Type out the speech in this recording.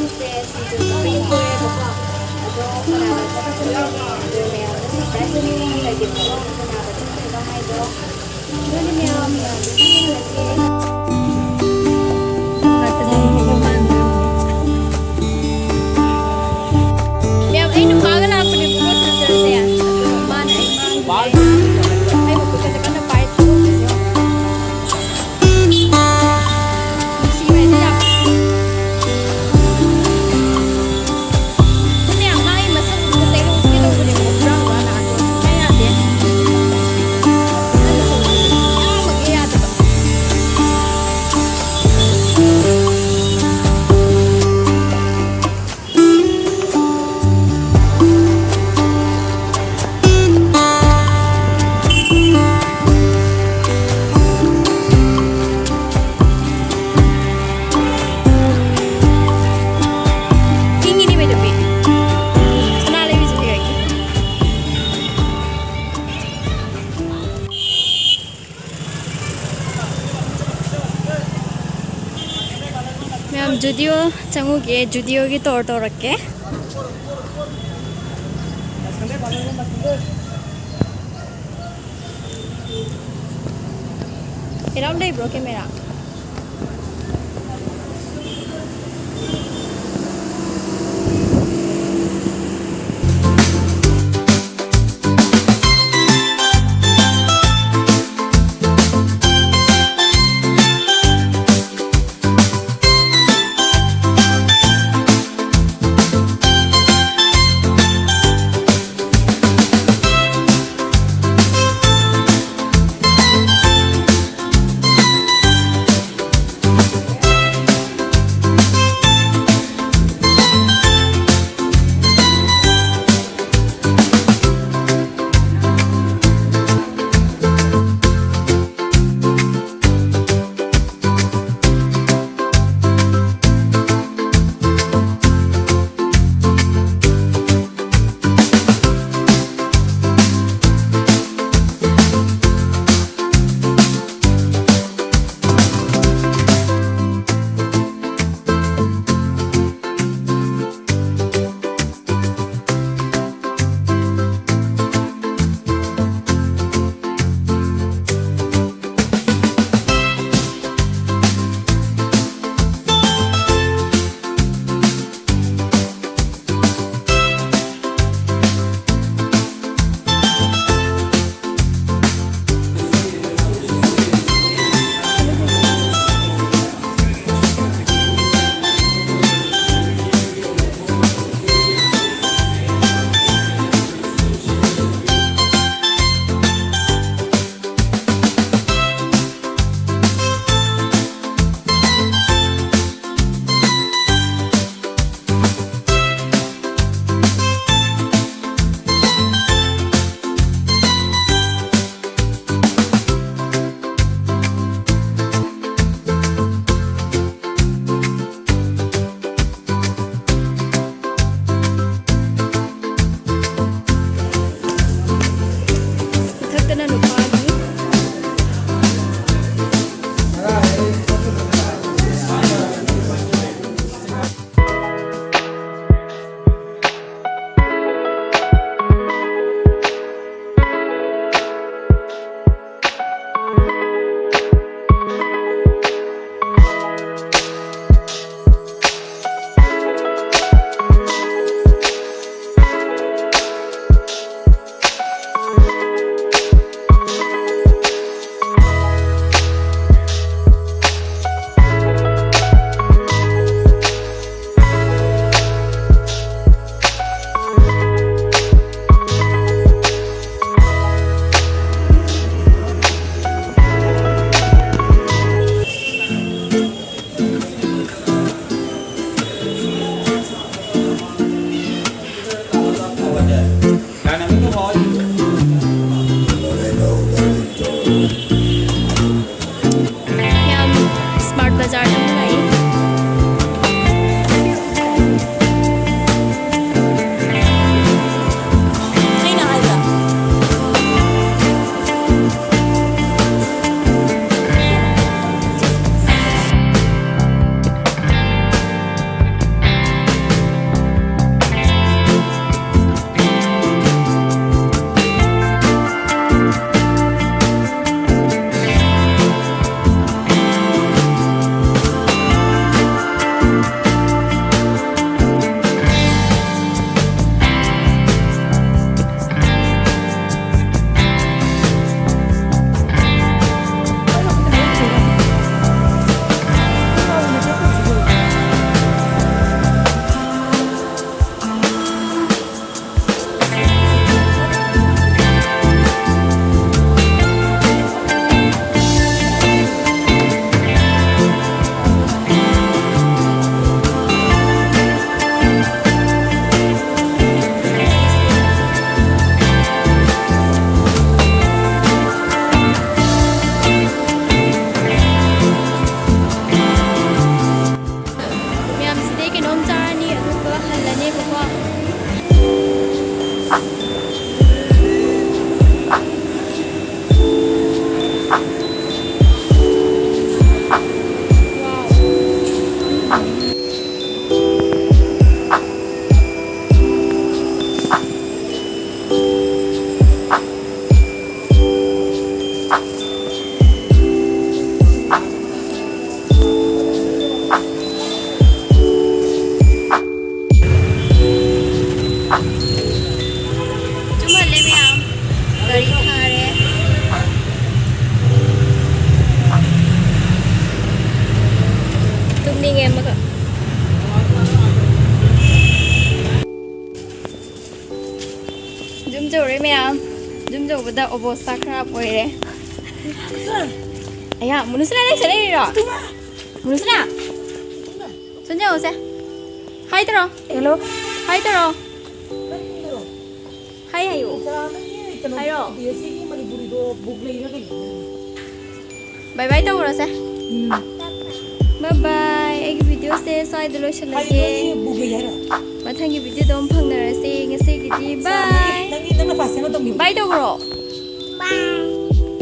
princess dito sa favorite ato kanabal sa pagkakas do meow na si Destiny lagi po kanabal sa bahay do do ni meow meow dito lagi meow ay nung bagal ako ni bukas sa Thursday man ay man ay magpagkata ka na part 2 Zudio चंगुगे Zudio की तोड़ रखे around bro camera ꯅꯣꯛꯅꯤꯡꯉꯦ ꯑꯃꯒ ꯖꯨꯝ ꯇꯧꯔꯦ ꯃꯌꯥꯝ ꯖꯨꯝ ꯇꯧꯕꯗ ꯑꯣꯕꯣꯁꯇꯥ ꯈꯔ ꯑꯣꯏꯔꯦ ꯑꯌꯥ ꯃꯨꯅꯨꯁꯅꯥ ꯅꯪ ꯆꯠꯂꯤꯔꯣ ꯃꯨꯅꯨꯁꯅꯥ 손 잡으세요 하이 들어 Hello. 하이 들어 하이 하이요 하이로 바이바이 떠오르세 바이바이 애기 비디오세 사이드 로션하게 마탕기 비디오도 펑너라세 ngasi기디 바이 바이 떠오르 바이